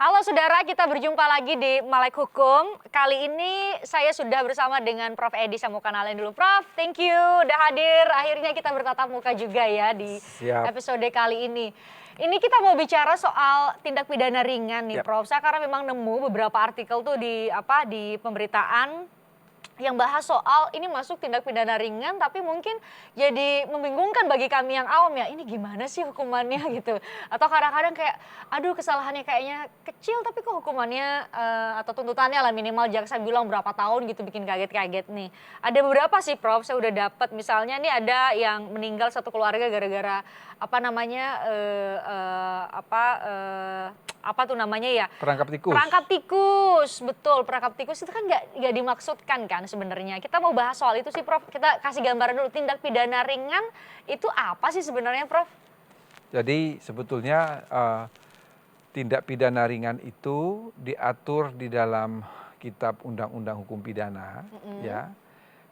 Halo saudara, kita berjumpa lagi di Melek Hukum. Kali ini saya sudah bersama dengan Prof. Edi. Saya mau kenalin dulu. Prof, thank you udah hadir. Akhirnya kita bertatap muka juga ya di episode kali ini. Ini kita mau bicara soal tindak pidana ringan nih, Prof. Saya karena memang nemu beberapa artikel tuh di pemberitaan yang bahas soal ini masuk tindak pidana ringan, tapi mungkin jadi membingungkan bagi kami yang awam ya, ini gimana sih hukumannya gitu. Atau kadang-kadang kayak, aduh kesalahannya kayaknya kecil tapi kok hukumannya atau tuntutannya lah minimal jaksa bilang berapa tahun gitu, bikin kaget-kaget nih. Ada beberapa sih Prof, saya udah dapat misalnya nih ada yang meninggal satu keluarga gara-gara apa tuh namanya ya? Perangkap tikus. Perangkap tikus, betul. Perangkap tikus itu kan nggak dimaksudkan kan sebenarnya. Kita mau bahas soal itu sih, Prof. Kita kasih gambaran dulu, tindak pidana ringan itu apa sih sebenarnya, Prof? Jadi sebetulnya tindak pidana ringan itu diatur di dalam Kitab Undang-Undang Hukum Pidana, ya.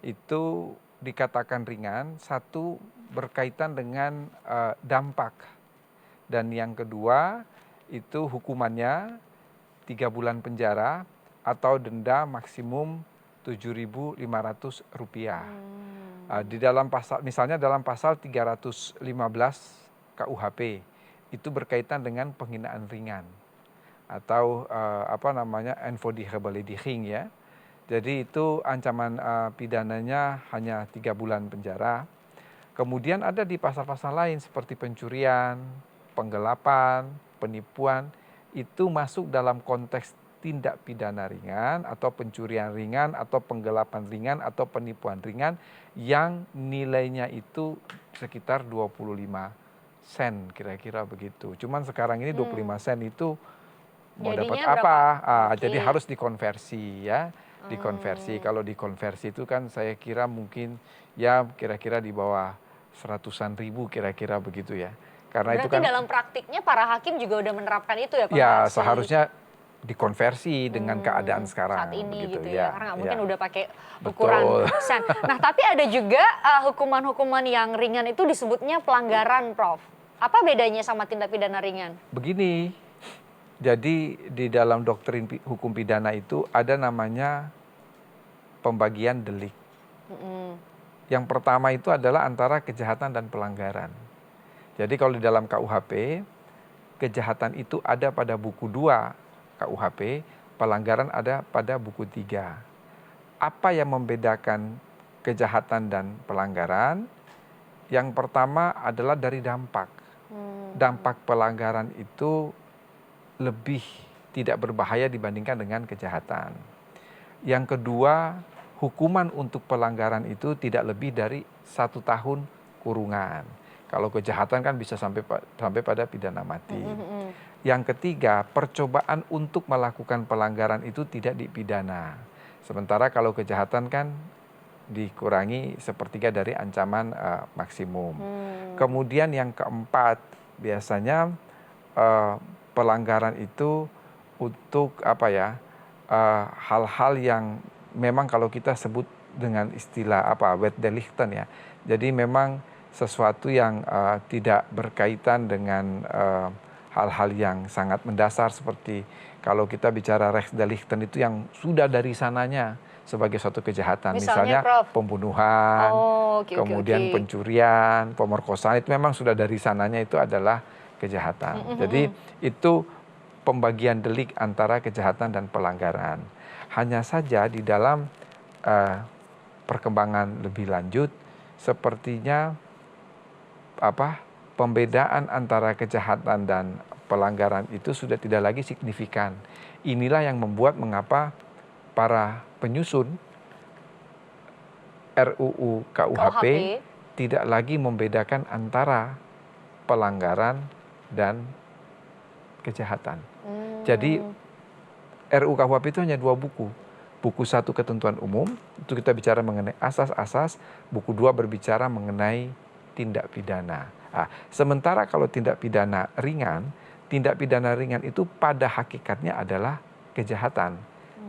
Itu dikatakan ringan, satu berkaitan dengan dampak, dan yang kedua itu hukumannya 3 bulan penjara atau denda maksimum Rp7.500. Di dalam pasal, misalnya dalam pasal 315 KUHP itu berkaitan dengan penghinaan ringan atau Envodighbelediging ya. Jadi itu ancaman pidananya hanya 3 bulan penjara. Kemudian ada di pasal-pasal lain seperti pencurian, penggelapan, penipuan, itu masuk dalam konteks tindak pidana ringan atau pencurian ringan atau penggelapan ringan atau penipuan ringan yang nilainya itu sekitar 25 sen kira-kira begitu. Cuman sekarang ini 25 sen itu mau dapat apa? Jadi harus dikonversi ya. Dikonversi. Kalau dikonversi itu kan saya kira mungkin ya kira-kira di bawah 100-an ribu kira-kira begitu ya. Karena berarti itu kan dalam praktiknya para hakim juga udah menerapkan itu ya Pak? Ya seharusnya dikonversi dengan keadaan sekarang. Saat ini begitu, gitu ya, karena nggak mungkin udah pakai ukuran sen. Nah tapi ada juga hukuman-hukuman yang ringan itu disebutnya pelanggaran, Prof. Apa bedanya sama tindak pidana ringan? Begini, jadi di dalam doktrin hukum pidana itu ada namanya pembagian delik. Yang pertama itu adalah antara kejahatan dan pelanggaran. Jadi kalau di dalam KUHP, kejahatan itu ada pada buku 2 KUHP, pelanggaran ada pada buku 3. Apa yang membedakan kejahatan dan pelanggaran? Yang pertama adalah dari dampak. Dampak pelanggaran itu lebih tidak berbahaya dibandingkan dengan kejahatan. Yang kedua, hukuman untuk pelanggaran itu tidak lebih dari 1 tahun kurungan. Kalau kejahatan kan bisa sampai pada pidana mati. Yang ketiga, percobaan untuk melakukan pelanggaran itu tidak dipidana. Sementara kalau kejahatan kan dikurangi 1/3 dari ancaman maksimum. Kemudian yang keempat, biasanya pelanggaran itu untuk hal-hal yang memang kalau kita sebut dengan istilah wetdelikten ya. Jadi memang sesuatu yang tidak berkaitan dengan hal-hal yang sangat mendasar seperti kalau kita bicara rechtsdelikten itu yang sudah dari sananya sebagai suatu kejahatan. Misalnya pembunuhan, kemudian pencurian, pemerkosaan itu memang sudah dari sananya itu adalah kejahatan. Jadi itu pembagian delik antara kejahatan dan pelanggaran. Hanya saja di dalam perkembangan lebih lanjut sepertinya pembedaan antara kejahatan dan pelanggaran itu sudah tidak lagi signifikan. Inilah yang membuat mengapa para penyusun RUU KUHP tidak lagi membedakan antara pelanggaran dan kejahatan. Jadi RUU KUHP itu hanya 2 buku. Buku 1 ketentuan umum, itu kita bicara mengenai asas-asas, buku 2 berbicara mengenai tindak pidana. Sementara kalau tindak pidana ringan itu pada hakikatnya adalah kejahatan.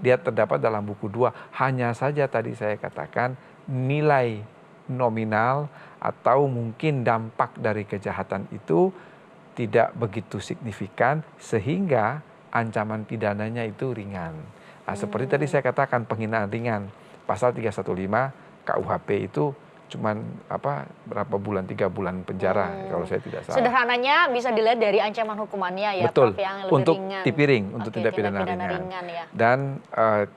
Dia terdapat dalam buku 2. Hanya saja tadi saya katakan nilai nominal atau mungkin dampak dari kejahatan itu tidak begitu signifikan sehingga ancaman pidananya itu ringan. Nah, seperti tadi saya katakan penghinaan ringan, pasal 315 KUHP itu cuman berapa bulan, 3 bulan penjara kalau saya tidak salah. Sederhananya bisa dilihat dari ancaman hukumannya ya, Betul. Prof, yang lebih untuk ringan. Tipiring, untuk tindak pidana ringan. Ya. Dan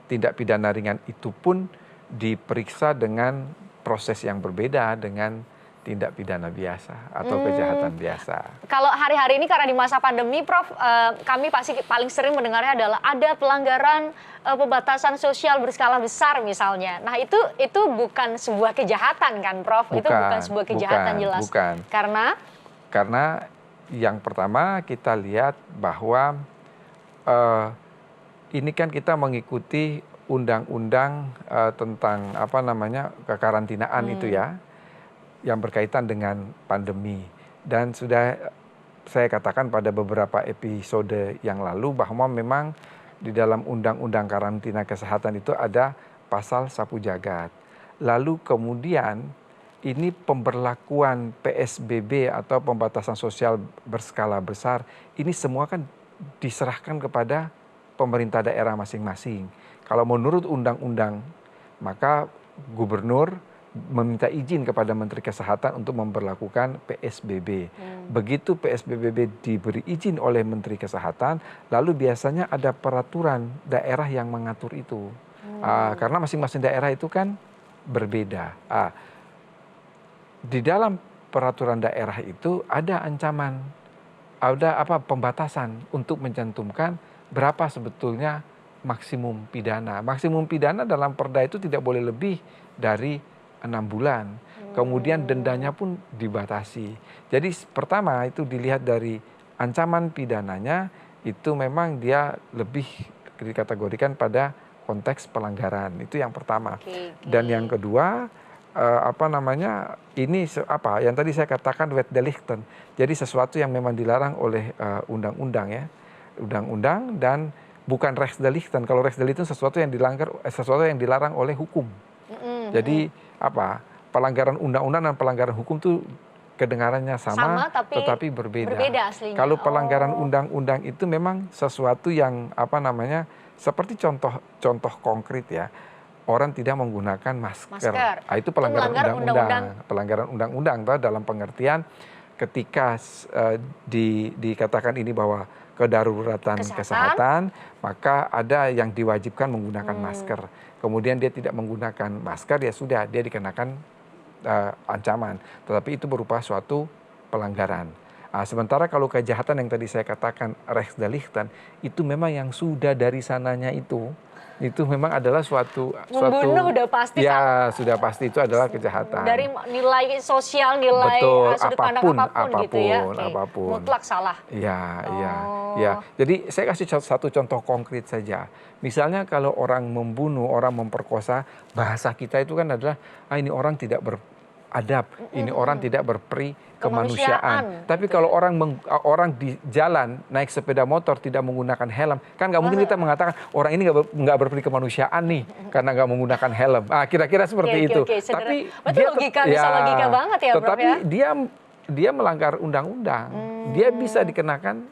tindak pidana ringan itu pun diperiksa dengan proses yang berbeda dengan tindak pidana biasa atau kejahatan biasa. Kalau hari-hari ini karena di masa pandemi, Prof, kami pasti paling sering mendengarnya adalah ada pelanggaran pembatasan sosial berskala besar misalnya. Nah itu bukan sebuah kejahatan kan, Prof? Itu bukan sebuah kejahatan jelas. Bukan. Karena yang pertama kita lihat bahwa ini kan kita mengikuti undang-undang tentang kekarantinaan itu ya, yang berkaitan dengan pandemi. Dan sudah saya katakan pada beberapa episode yang lalu bahwa memang di dalam undang-undang karantina kesehatan itu ada pasal sapu jagat. Lalu kemudian ini pemberlakuan PSBB atau pembatasan sosial berskala besar, ini semua kan diserahkan kepada pemerintah daerah masing-masing. Kalau menurut undang-undang, maka gubernur meminta izin kepada Menteri Kesehatan untuk memberlakukan PSBB. Begitu PSBB diberi izin oleh Menteri Kesehatan, lalu biasanya ada peraturan daerah yang mengatur itu. Karena masing-masing daerah itu kan berbeda. Di dalam peraturan daerah itu ada ancaman, ada pembatasan untuk mencantumkan berapa sebetulnya maksimum pidana. Maksimum pidana dalam perda itu tidak boleh lebih dari 6 bulan. Kemudian dendanya pun dibatasi. Jadi pertama itu dilihat dari ancaman pidananya, itu memang dia lebih dikategorikan pada konteks pelanggaran. Itu yang pertama. Dan yang kedua, ini yang tadi saya katakan wetdelikten. Jadi sesuatu yang memang dilarang oleh undang-undang ya. Undang-undang dan bukan rechtsdelikten. Kalau rechtsdelikten sesuatu yang dilarang oleh hukum. Jadi pelanggaran undang-undang dan pelanggaran hukum itu kedengarannya sama tetapi berbeda. Kalau pelanggaran undang-undang itu memang sesuatu yang seperti contoh konkret ya. Orang tidak menggunakan masker. Itu pelanggaran undang-undang. Pelanggaran undang-undang dalam pengertian ketika dikatakan ini bahwa kedaruratan kesehatan, maka ada yang diwajibkan menggunakan masker. Kemudian dia tidak menggunakan masker, ya sudah, dia dikenakan ancaman. Tetapi itu berupa suatu pelanggaran. Sementara kalau kejahatan yang tadi saya katakan rechtsdelikten, itu memang yang sudah dari sananya itu memang adalah suatu membunuh udah pasti. Ya, sudah pasti itu adalah kejahatan. Dari nilai sosial, nilai sudut pandang apapun gitu ya. Apapun. Mutlak salah. Ya. Jadi saya kasih satu contoh konkret saja. Misalnya kalau orang membunuh, orang memperkosa, bahasa kita itu kan adalah ini orang tidak beradab, ini orang tidak berperi kemanusiaan. Tapi kalau orang di jalan naik sepeda motor tidak menggunakan helm, kan nggak mungkin kita mengatakan orang ini nggak berperi kemanusiaan nih karena nggak menggunakan helm. Kira-kira seperti itu. Tapi dia bisa logika banget ya, Prof. Tetapi dia melanggar undang-undang, dia bisa dikenakan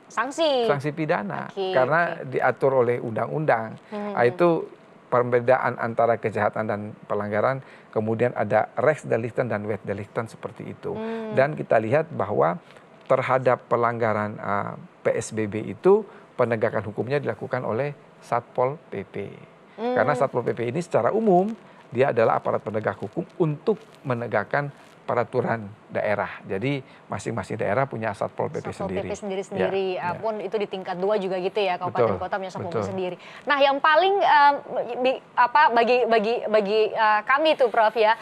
sanksi pidana karena diatur oleh undang-undang. Itu perbedaan antara kejahatan dan pelanggaran, kemudian ada rechtsdelikten dan wetdelikten seperti itu. Dan kita lihat bahwa terhadap pelanggaran PSBB itu penegakan hukumnya dilakukan oleh Satpol PP. Karena Satpol PP ini secara umum dia adalah aparat penegak hukum untuk menegakkan peraturan daerah. Jadi masing-masing daerah punya Satpol PP sendiri. Satpol PP sendiri. Pun itu di tingkat 2 juga gitu ya, kabupaten kota punya Satpol PP sendiri. Nah, yang paling bagi kami tuh, Prof ya,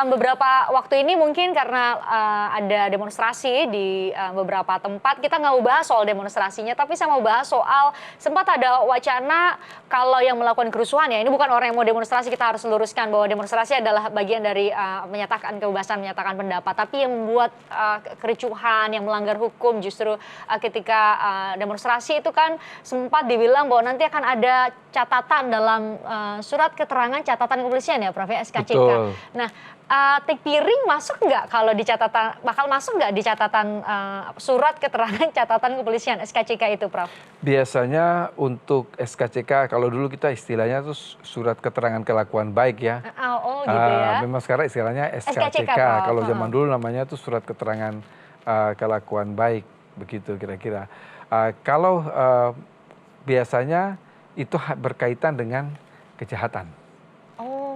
beberapa waktu ini mungkin karena ada demonstrasi di beberapa tempat, kita nggak mau bahas soal demonstrasinya, tapi saya mau bahas soal sempat ada wacana kalau yang melakukan kerusuhan ya, ini bukan orang yang mau demonstrasi, kita harus luruskan bahwa demonstrasi adalah bagian dari menyatakan kebebasan, menyatakan pendapat, tapi yang membuat kericuhan, yang melanggar hukum justru ketika demonstrasi itu kan sempat dibilang bahwa nanti akan ada catatan dalam surat keterangan catatan kepolisian ya, Prof ya, SKCK. Betul. Nah, Tik piring masuk nggak kalau di catatan, bakal masuk nggak di catatan surat keterangan catatan kepolisian SKCK itu, Prof? Biasanya untuk SKCK, kalau dulu kita istilahnya tuh surat keterangan kelakuan baik ya. Oh gitu ya. Memang sekarang istilahnya SKCK. Prof. Kalau zaman dulu namanya tuh surat keterangan kelakuan baik, begitu kira-kira. Kalau biasanya itu berkaitan dengan kejahatan.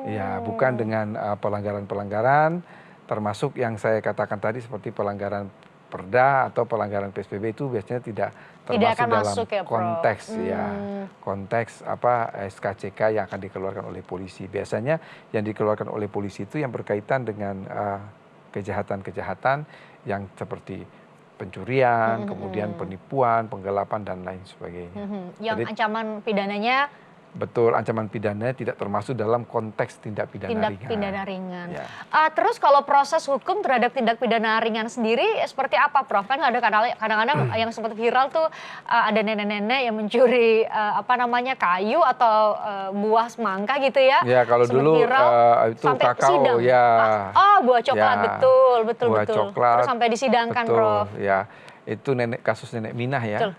Ya, bukan dengan pelanggaran-pelanggaran, termasuk yang saya katakan tadi seperti pelanggaran Perda atau pelanggaran PSBB itu biasanya tidak termasuk dalam ya, konteks ya, konteks SKCK yang akan dikeluarkan oleh polisi. Biasanya yang dikeluarkan oleh polisi itu yang berkaitan dengan kejahatan-kejahatan yang seperti pencurian, kemudian penipuan, penggelapan dan lain sebagainya. Yang Jadi, ancaman pidananya betul, ancaman pidananya tidak termasuk dalam konteks tindak pidana ringan. Pidana ringan. Ya. Terus kalau proses hukum terhadap tindak pidana ringan sendiri seperti apa, Prof? Kan ada kadang-kadang yang sempat viral tuh ada nenek-nenek yang mencuri kayu atau buah semangka gitu ya. Ya, kalau dulu itu kakao sidang. Ya. Buah coklat, ya. betul. Coklat. Terus sampai disidangkan, betul, Prof. Ya, itu kasus nenek Minah ya. Betul.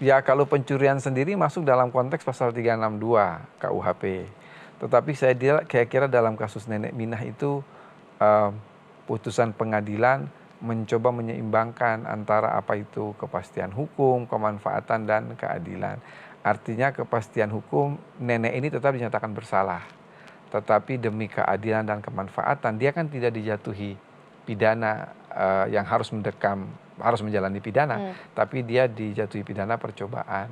Ya, kalau pencurian sendiri masuk dalam konteks pasal 362 KUHP. Tetapi saya kira dalam kasus nenek Minah itu putusan pengadilan mencoba menyeimbangkan antara apa itu kepastian hukum, kemanfaatan dan keadilan. Artinya kepastian hukum, nenek ini tetap dinyatakan bersalah. Tetapi demi keadilan dan kemanfaatan dia kan tidak dijatuhi pidana yang harus menjalani pidana, tapi dia dijatuhi pidana percobaan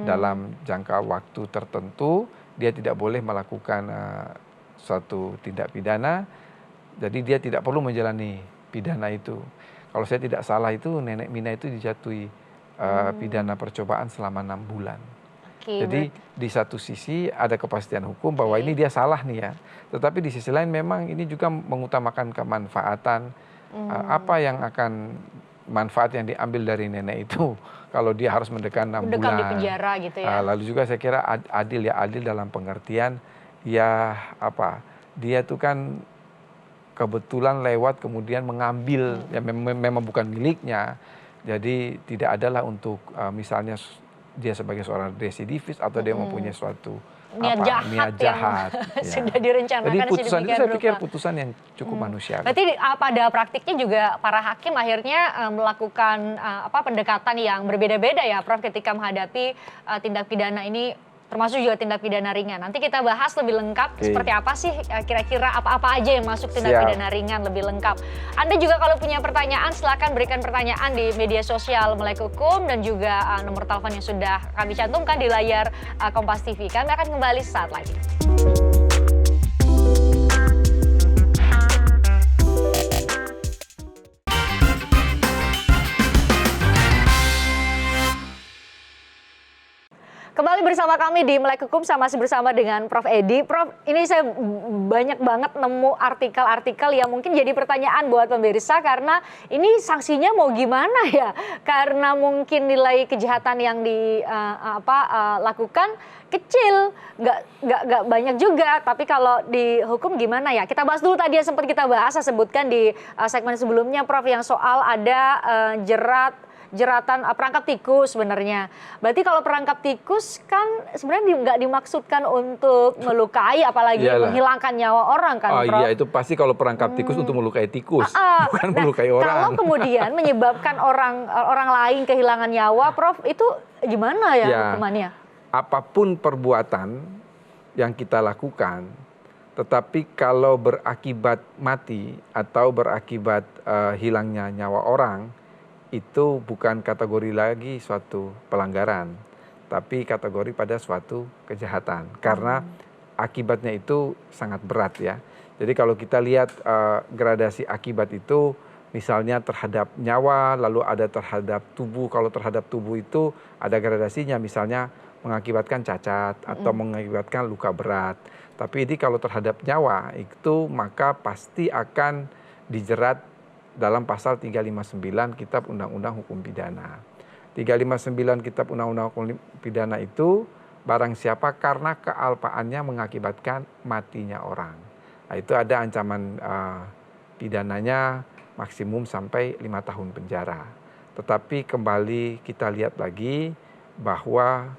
dalam jangka waktu tertentu. Dia tidak boleh melakukan suatu tindak pidana, jadi dia tidak perlu menjalani pidana itu. Kalau saya tidak salah itu nenek Mina itu dijatuhi pidana percobaan selama 6 bulan. Jadi di satu sisi ada kepastian hukum bahwa ini dia salah nih ya, tetapi di sisi lain memang ini juga mengutamakan kemanfaatan. Apa yang akan manfaat yang diambil dari nenek itu kalau dia harus mendekam 6 bulan. Di penjara gitu ya. Lalu juga saya kira adil dalam pengertian ya dia tuh kan kebetulan lewat kemudian mengambil ya memang bukan miliknya. Jadi tidak adalah untuk misalnya dia sebagai seorang residivis atau dia mempunyai suatu niat jahat ya. Sudah direncanakan. Jadi putusan itu saya pikir putusan yang cukup manusiawi. Berarti pada praktiknya juga para hakim akhirnya melakukan pendekatan yang berbeda-beda ya, Prof, ketika menghadapi tindak pidana ini, termasuk juga tindak pidana ringan. Nanti kita bahas lebih lengkap seperti apa sih kira-kira apa aja yang masuk tindak pidana ringan lebih lengkap. Anda juga kalau punya pertanyaan silakan berikan pertanyaan di media sosial Melek Hukum dan juga nomor telepon yang sudah kami cantumkan di layar Kompas TV. Kami akan kembali saat lagi. Kembali bersama kami di Melek Hukum, masih bersama dengan Prof Edi. Prof, ini saya banyak banget nemu artikel-artikel yang mungkin jadi pertanyaan buat pemirsa karena ini sanksinya mau gimana ya? Karena mungkin nilai kejahatan yang dilakukan kecil, nggak banyak juga. Tapi kalau dihukum gimana ya? Kita bahas dulu tadi yang sempat kita bahas, saya sebutkan di segmen sebelumnya, Prof, yang soal ada jeratan perangkap tikus sebenarnya. Berarti kalau perangkap tikus kan sebenarnya nggak dimaksudkan untuk melukai, apalagi menghilangkan nyawa orang kan, Prof? Iya, itu pasti kalau perangkap tikus untuk melukai tikus, bukan melukai orang. Kalau kemudian menyebabkan orang lain kehilangan nyawa, Prof, itu gimana ya hukumannya? Apapun perbuatan yang kita lakukan, tetapi kalau berakibat mati atau berakibat hilangnya nyawa orang, itu bukan kategori lagi suatu pelanggaran, tapi kategori pada suatu kejahatan. Karena akibatnya itu sangat berat ya. Jadi kalau kita lihat gradasi akibat itu, misalnya terhadap nyawa, lalu ada terhadap tubuh. Kalau terhadap tubuh itu ada gradasinya, misalnya mengakibatkan cacat atau mengakibatkan luka berat. Tapi ini kalau terhadap nyawa itu maka pasti akan dijerat dalam pasal 359 Kitab Undang-Undang Hukum Pidana. 359 Kitab Undang-Undang Hukum Pidana itu barang siapa karena kealpaannya mengakibatkan matinya orang. Nah, itu ada ancaman pidananya maksimum sampai 5 tahun penjara. Tetapi kembali kita lihat lagi bahwa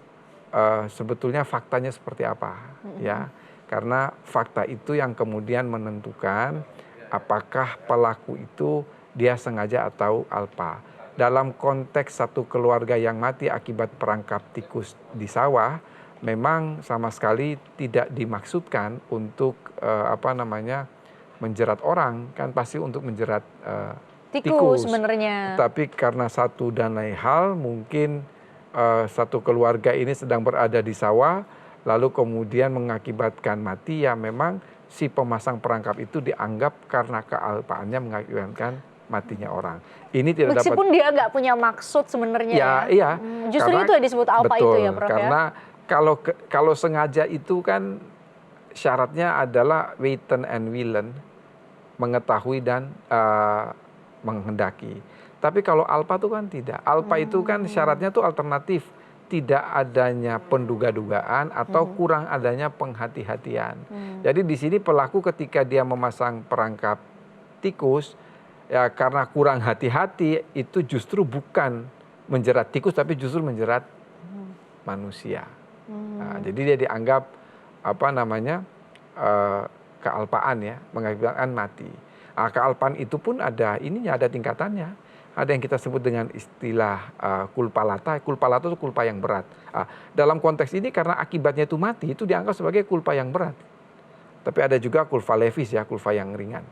sebetulnya faktanya seperti apa, ya. Karena fakta itu yang kemudian menentukan apakah pelaku itu dia sengaja atau alpa. Dalam konteks satu keluarga yang mati akibat perangkap tikus di sawah, memang sama sekali tidak dimaksudkan untuk menjerat orang, kan pasti untuk menjerat tikus sebenarnya. Tapi karena satu dan lain hal, mungkin satu keluarga ini sedang berada di sawah, lalu kemudian mengakibatkan mati, ya memang si pemasang perangkap itu dianggap karena kealpaannya mengakibatkan matinya orang. Ini tidak meskipun dia nggak punya maksud sebenarnya ya. Iya. Justru karena, itu yang disebut alpa betul, itu ya, Prof. Karena kalau sengaja itu kan syaratnya adalah weten and willen, mengetahui dan menghendaki. Tapi kalau alpa itu kan tidak. Alpa itu kan syaratnya tuh alternatif, tidak adanya penduga-dugaan atau kurang adanya penghati-hatian. Jadi di sini pelaku ketika dia memasang perangkap tikus, ya karena kurang hati-hati, itu justru bukan menjerat tikus tapi justru menjerat manusia. Nah, jadi dia dianggap kealpaan, ya, mengakibatkan mati. Nah, kealpaan itu pun ada tingkatannya. Ada yang kita sebut dengan istilah culpa lata. Culpa lata itu culpa yang berat. Dalam konteks ini karena akibatnya itu mati, itu dianggap sebagai culpa yang berat. Tapi ada juga culpa levis, ya, culpa yang ringan.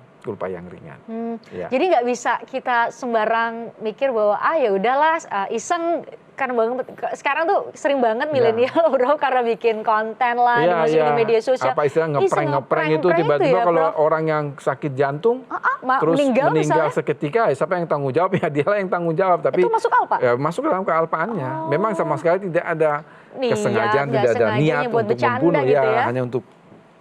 Ya. Jadi nggak bisa kita sembarang mikir bahwa ya udahlah iseng, karena banget sekarang tuh sering banget milenial bro, karena bikin konten lah, dimasukin di media sosial. Apa istilah ngeprank itu tiba-tiba kalau orang yang sakit jantung terus meninggal seketika, siapa yang tanggung jawab? Ya dialah yang tanggung jawab. Tapi itu masuk alpa? Ya, masuk dalam kealpaannya. Memang sama sekali tidak ada kesengajaan, tidak ada niat untuk membunuh, gitu ya, hanya untuk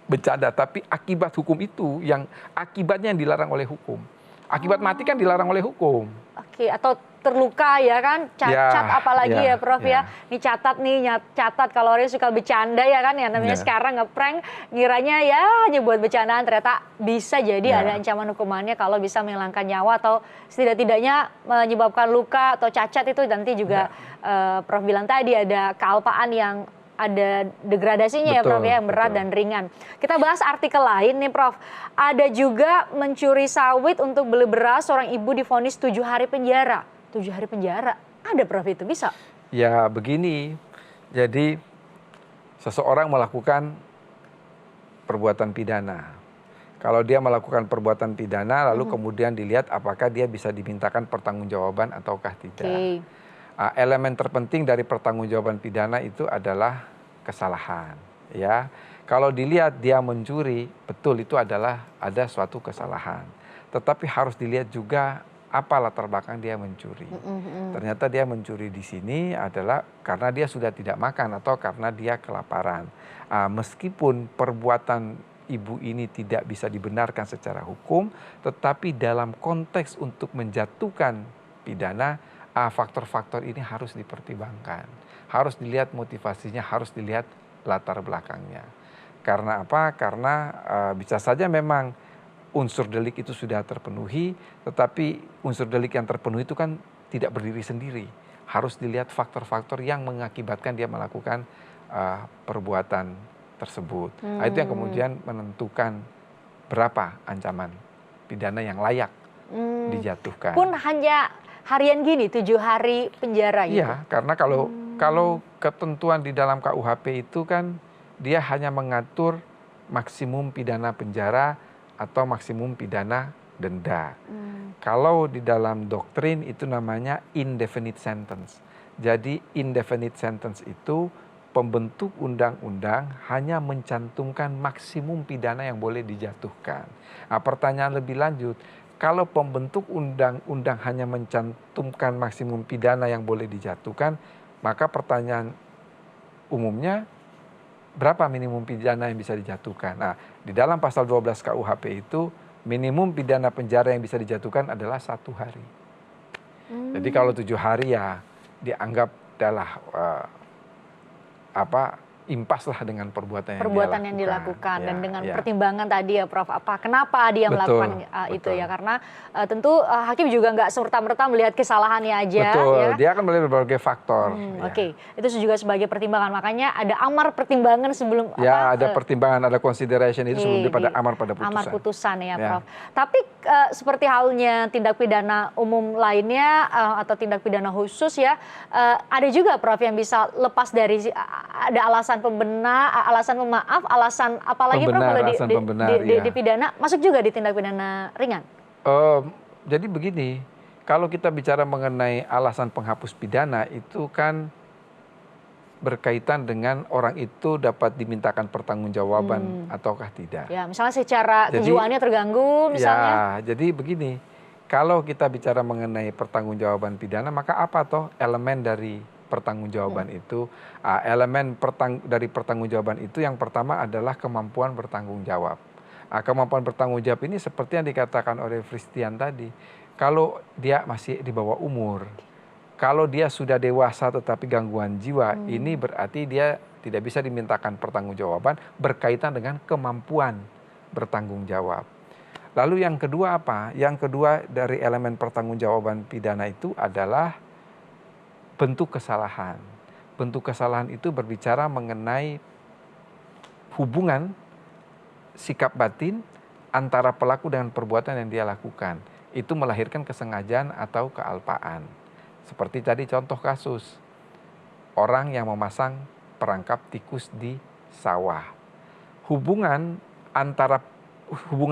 bercanda. Tapi akibat hukum itu yang akibatnya yang dilarang oleh hukum. Akibat mati kan dilarang oleh hukum. Oke, atau terluka ya kan, catat apalagi ya Prof ya. Nih catat kalau orang suka bercanda ya kan, ya namanya sekarang ngeprank, ngiranya ya hanya buat bercandaan, ternyata bisa jadi ada ancaman hukumannya kalau bisa menghilangkan nyawa atau setidak-tidaknya menyebabkan luka atau cacat. Itu nanti juga Prof bilang tadi ada kealpaan yang ada degradasinya, betul, ya Prof ya, yang berat dan ringan. Kita bahas artikel lain nih Prof. Ada juga mencuri sawit untuk beli beras, seorang ibu divonis 7 hari penjara. 7 hari penjara, ada Prof itu bisa? Ya begini, jadi seseorang melakukan perbuatan pidana. Kalau dia melakukan perbuatan pidana lalu kemudian dilihat apakah dia bisa dimintakan pertanggungjawaban ataukah tidak. Elemen terpenting dari pertanggungjawaban pidana itu adalah kesalahan, ya. Kalau dilihat dia mencuri, betul itu adalah ada suatu kesalahan. Tetapi harus dilihat juga apa latar belakang dia mencuri. Ternyata dia mencuri di sini adalah karena dia sudah tidak makan atau karena dia kelaparan. Meskipun perbuatan ibu ini tidak bisa dibenarkan secara hukum, tetapi dalam konteks untuk menjatuhkan pidana, faktor-faktor ini harus dipertimbangkan. Harus dilihat motivasinya, harus dilihat latar belakangnya. Karena apa? Karena bisa saja memang unsur delik itu sudah terpenuhi, tetapi unsur delik yang terpenuhi itu kan tidak berdiri sendiri. Harus dilihat faktor-faktor yang mengakibatkan dia melakukan perbuatan tersebut. Itu yang kemudian menentukan berapa ancaman pidana yang layak dijatuhkan. Pun hanya harian gini, 7 hari penjara gitu? Iya, karena kalau ketentuan di dalam KUHP itu kan dia hanya mengatur maksimum pidana penjara atau maksimum pidana denda. Kalau di dalam doktrin itu namanya indefinite sentence. Jadi indefinite sentence itu pembentuk undang-undang hanya mencantumkan maksimum pidana yang boleh dijatuhkan. Pertanyaan lebih lanjut, kalau pembentuk undang-undang hanya mencantumkan maksimum pidana yang boleh dijatuhkan, maka pertanyaan umumnya berapa minimum pidana yang bisa dijatuhkan? Nah, di dalam pasal 12 KUHP itu minimum pidana penjara yang bisa dijatuhkan adalah 1 hari. Jadi kalau 7 hari ya dianggap adalah impas lah dengan perbuatan yang dilakukan. Dan dengan ya. pertimbangan tadi ya Prof, kenapa dia melakukan itu ya, karena tentu hakim juga nggak serta-merta melihat kesalahannya aja. Betul, ya. dia akan melihat berbagai faktor. Oke, itu juga sebagai pertimbangan, makanya ada amar pertimbangan sebelum ada pertimbangan, ada consideration itu sebelum pada amar pada putusan. Amar putusan ya Prof. Tapi seperti halnya tindak pidana umum lainnya atau tindak pidana khusus ya, ada juga Prof yang bisa lepas dari ada alasan pembenar, alasan pemaaf, alasan apalagi Prof kalau di pidana masuk juga di tindak pidana ringan. Jadi begini, kalau kita bicara mengenai alasan penghapus pidana itu kan berkaitan dengan orang itu dapat dimintakan pertanggungjawaban ataukah tidak. Ya, misalnya secara kejiwaannya terganggu misalnya. Ya, jadi begini, kalau kita bicara mengenai pertanggungjawaban pidana, maka apa toh elemen dari pertanggungjawaban itu? Elemen dari pertanggungjawaban itu yang pertama adalah kemampuan bertanggung jawab. Kemampuan bertanggung jawab ini seperti yang dikatakan oleh Christian tadi, kalau dia masih di bawah umur, kalau dia sudah dewasa tetapi gangguan jiwa, ini berarti dia tidak bisa dimintakan pertanggungjawaban berkaitan dengan kemampuan bertanggung jawab. Lalu yang kedua apa? Yang kedua dari elemen pertanggungjawaban pidana itu adalah bentuk kesalahan. Bentuk kesalahan itu berbicara mengenai hubungan sikap batin antara pelaku dengan perbuatan yang dia lakukan. Itu melahirkan kesengajaan atau kealpaan. Seperti tadi contoh kasus, orang yang memasang perangkap tikus di sawah. Hubungan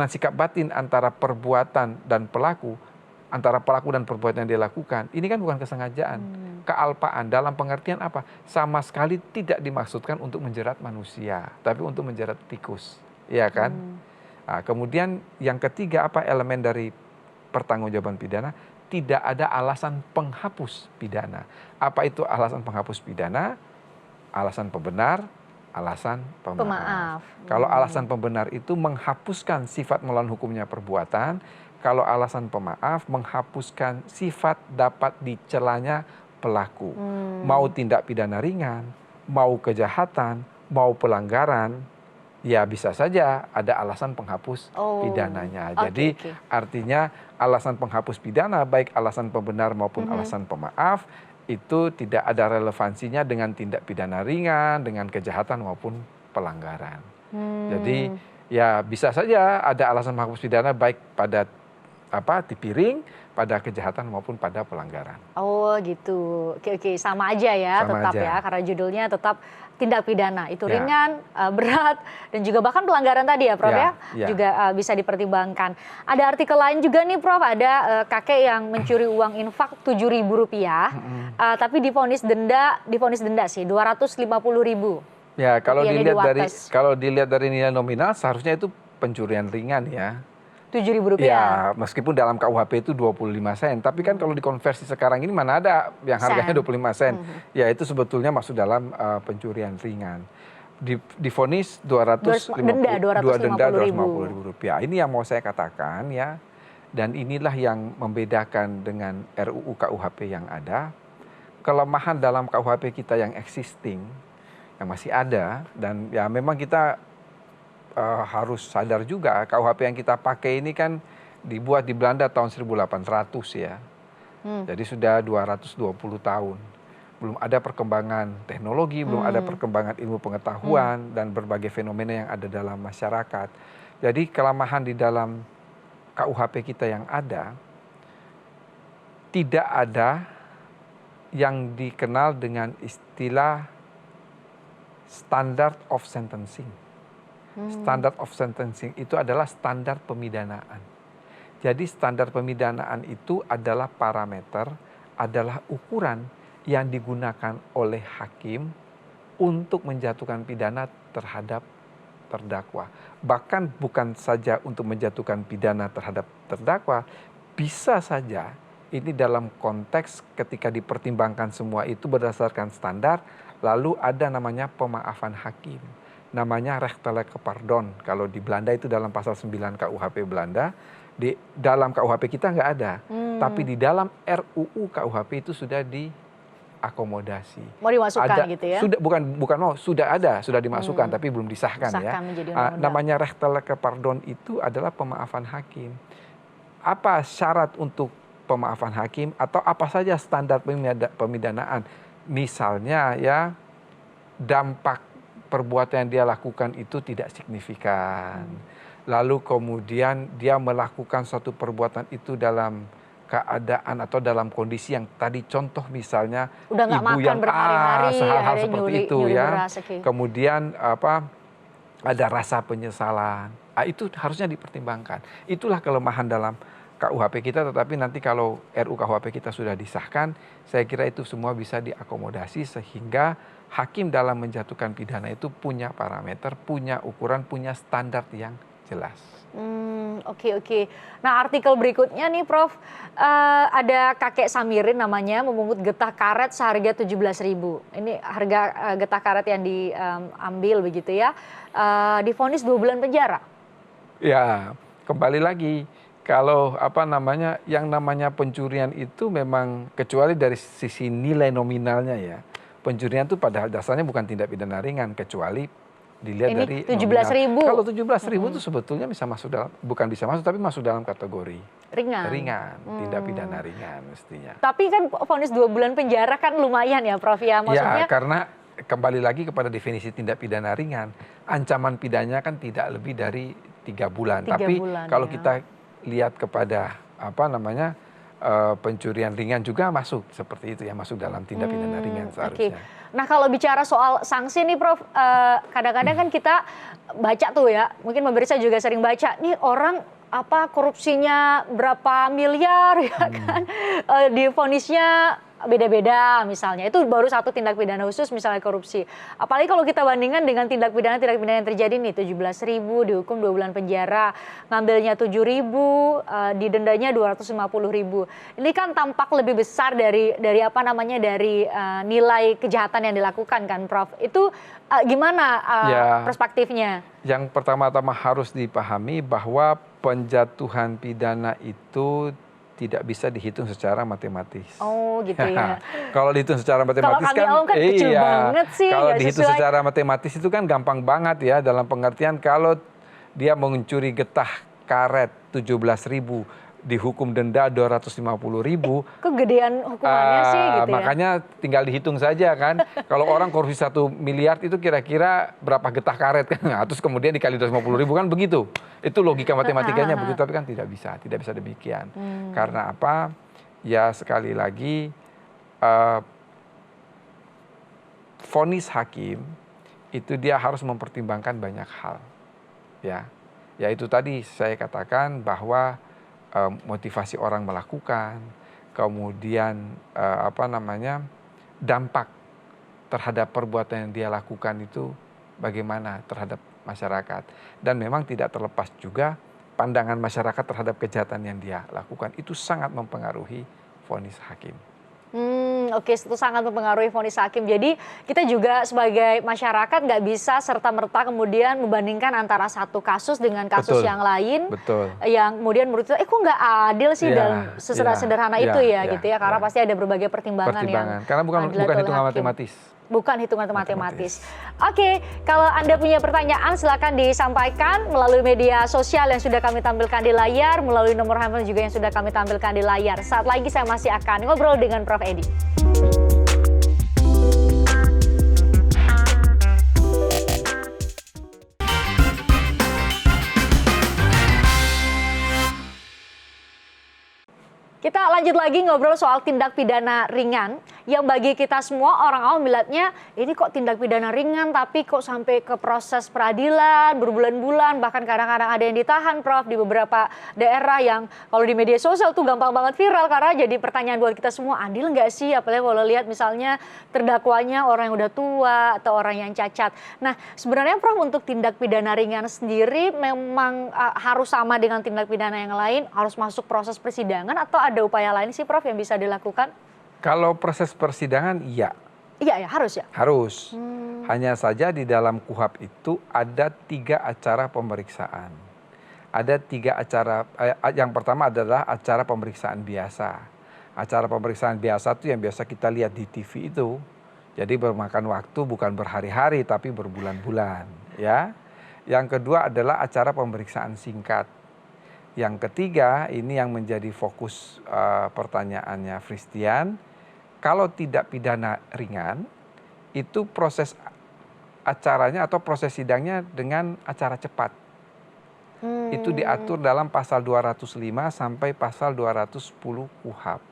sikap batin antara perbuatan dan pelaku, antara pelaku dan perbuatan yang dia lakukan, ini kan bukan kesengajaan. Kealpaan dalam pengertian apa? Sama sekali tidak dimaksudkan untuk menjerat manusia, tapi untuk menjerat tikus. Iya kan? Kemudian yang ketiga apa elemen dari pertanggungjawaban pidana? Tidak ada alasan penghapus pidana. Apa itu alasan penghapus pidana? Alasan pembenar, alasan pemaaf. Kalau alasan pembenar itu menghapuskan sifat melawan hukumnya perbuatan, kalau alasan pemaaf menghapuskan sifat dapat dicelanya pelaku. Mau tindak pidana ringan, mau kejahatan, mau pelanggaran, ya bisa saja ada alasan penghapus pidananya. Jadi artinya alasan penghapus pidana baik alasan pembenar maupun alasan pemaaf itu tidak ada relevansinya dengan tindak pidana ringan, dengan kejahatan maupun pelanggaran. Jadi ya bisa saja ada alasan penghapus pidana baik pada tipiring, pada kejahatan maupun pada pelanggaran. Oh gitu, oke sama aja ya, sama tetap aja. Ya karena judulnya tetap tindak pidana itu ringan, berat, dan juga bahkan pelanggaran tadi ya Prof ya juga bisa dipertimbangkan. Ada artikel lain juga nih Prof, ada kakek yang mencuri uang infak Rp7.000, tapi divonis denda sih Rp250.000. Ya kalau dilihat dari nilai nominal seharusnya itu pencurian ringan ya. Rp7.000. Ya, meskipun dalam KUHP itu 25 sen, tapi kan kalau dikonversi sekarang ini mana ada yang harganya 25 sen. Ya itu sebetulnya masuk dalam pencurian ringan. Divonis Rp250.000. Ini yang mau saya katakan ya. Dan inilah yang membedakan dengan RUU KUHP yang ada. Kelemahan dalam KUHP kita yang existing, yang masih ada, dan ya memang kita harus sadar juga KUHP yang kita pakai ini kan dibuat di Belanda tahun 1800 ya. Jadi sudah 220 tahun. Belum ada perkembangan teknologi, belum ada perkembangan ilmu pengetahuan dan berbagai fenomena yang ada dalam masyarakat. Jadi kelemahan di dalam KUHP kita yang ada, tidak ada yang dikenal dengan istilah standard of sentencing. Standard of sentencing itu adalah standar pemidanaan. Jadi standar pemidanaan itu adalah parameter, adalah ukuran yang digunakan oleh hakim untuk menjatuhkan pidana terhadap terdakwa. Bahkan bukan saja untuk menjatuhkan pidana terhadap terdakwa, bisa saja ini dalam konteks ketika dipertimbangkan semua itu berdasarkan standar, lalu ada namanya pemaafan hakim. Namanya rechtelijke pardon. Kalau di Belanda itu dalam pasal 9 KUHP Belanda, di dalam KUHP kita nggak ada. Tapi di dalam RUU KUHP itu sudah diakomodasi. Mau dimasukkan gitu ya? Sudah dimasukkan tapi belum disahkan ya. Menjadi undang-undang. Namanya rechtelijke pardon itu adalah pemaafan hakim. Apa syarat untuk pemaafan hakim atau apa saja standar pemidanaan? Misalnya ya, dampak perbuatan yang dia lakukan itu tidak signifikan. Lalu kemudian dia melakukan suatu perbuatan itu dalam keadaan atau dalam kondisi yang tadi contoh misalnya udah nggak makan yang berhari-hari, hal seperti itu ya. Beras, okay. Kemudian ada rasa penyesalan. Itu harusnya dipertimbangkan. Itulah kelemahan dalam KUHP kita, tetapi nanti kalau RUKUHP kita sudah disahkan, saya kira itu semua bisa diakomodasi sehingga hakim dalam menjatuhkan pidana itu punya parameter, punya ukuran, punya standar yang jelas. Oke. Nah, artikel berikutnya nih Prof, ada kakek Samirin namanya memungut getah karet seharga 17.000. Ini harga getah karet yang diambil begitu ya. Divonis 2 bulan penjara. Ya, kembali lagi. Kalau yang namanya pencurian itu memang kecuali dari sisi nilai nominalnya ya. Pencurian itu pada dasarnya bukan tindak pidana ringan kecuali dilihat ini dari 17.000. Kalau 17.000 itu sebetulnya bisa masuk dalam, bukan bisa masuk tapi masuk dalam kategori ringan, tindak pidana ringan mestinya. Tapi kan vonis 2 bulan penjara kan lumayan ya Prof ya, maksudnya. Ya, karena kembali lagi kepada definisi tindak pidana ringan, ancaman pidananya kan tidak lebih dari 3 bulan. Tapi kalau kita lihat kepada pencurian ringan juga masuk seperti itu ya, masuk dalam tindak pidana ringan seharusnya. Nah, kalau bicara soal sanksi nih Prof, kadang-kadang kan kita baca tuh ya, mungkin pemirsa juga sering baca, nih orang korupsinya berapa miliar ya kan, divonisnya beda-beda misalnya. Itu baru satu tindak pidana khusus misalnya korupsi. Apalagi kalau kita bandingkan dengan tindak pidana yang terjadi nih, 17.000 dihukum 2 bulan penjara, ngambilnya 7.000, didendanya 250.000. Ini kan tampak lebih besar dari nilai kejahatan yang dilakukan kan Prof. Itu gimana perspektifnya? Yang pertama-tama harus dipahami bahwa penjatuhan pidana itu tidak bisa dihitung secara matematis. Oh gitu ya. Kalau dihitung secara matematis kalau kan kecil banget sih. Kalau dihitung secara matematis itu kan gampang banget ya, dalam pengertian kalau dia mencuri getah karet 17.000 dihukum denda 250.000. Kegedean hukumannya sih gitu ya. Makanya tinggal dihitung saja kan. Kalau orang korupsi 1 miliar itu kira-kira berapa getah karet kan. Nah, terus kemudian dikali 250.000 kan begitu. Itu logika matematikanya begitu, tapi kan tidak bisa demikian. Karena apa? Ya sekali lagi vonis hakim itu dia harus mempertimbangkan banyak hal. Ya itu tadi saya katakan bahwa motivasi orang melakukan, kemudian dampak terhadap perbuatan yang dia lakukan itu bagaimana terhadap masyarakat. Dan memang tidak terlepas juga pandangan masyarakat terhadap kejahatan yang dia lakukan. Itu sangat mempengaruhi vonis hakim. Oke, itu sangat mempengaruhi vonis hakim. Jadi kita juga sebagai masyarakat nggak bisa serta-merta kemudian membandingkan antara satu kasus dengan kasus yang lain. Betul. Yang kemudian menurut kita, kok nggak adil sih dalam sederhana itu ya gitu ya. Karena pasti ada berbagai pertimbangan yang karena bukan hitungan matematis. Bukan hitungan matematis. Oke, kalau Anda punya pertanyaan silakan disampaikan melalui media sosial yang sudah kami tampilkan di layar, melalui nomor handphone juga yang sudah kami tampilkan di layar. Saat lagi saya masih akan ngobrol dengan Prof. Edi. Kita lanjut lagi ngobrol soal tindak pidana ringan yang bagi kita semua orang awam melihatnya ini kok tindak pidana ringan tapi kok sampai ke proses peradilan berbulan-bulan, bahkan kadang-kadang ada yang ditahan Prof di beberapa daerah yang kalau di media sosial tuh gampang banget viral karena jadi pertanyaan buat kita semua, adil nggak sih? Apalagi kalau lihat misalnya terdakwanya orang yang udah tua atau orang yang cacat. Nah sebenarnya Prof untuk tindak pidana ringan sendiri memang harus sama dengan tindak pidana yang lain, harus masuk proses persidangan atau ada upaya lain sih Prof yang bisa dilakukan? Kalau proses persidangan iya. Iya ya, harus ya? Harus. Hanya saja di dalam KUHP itu ada 3 acara pemeriksaan. Ada 3 acara, yang pertama adalah acara pemeriksaan biasa. Acara pemeriksaan biasa tuh yang biasa kita lihat di TV itu. Jadi bermakan waktu bukan berhari-hari tapi berbulan-bulan, ya. Yang kedua adalah acara pemeriksaan singkat. Yang ketiga, ini yang menjadi fokus pertanyaannya Christian, kalau tidak pidana ringan, itu proses acaranya atau proses sidangnya dengan acara cepat. Itu diatur dalam pasal 205 sampai pasal 210 KUHP.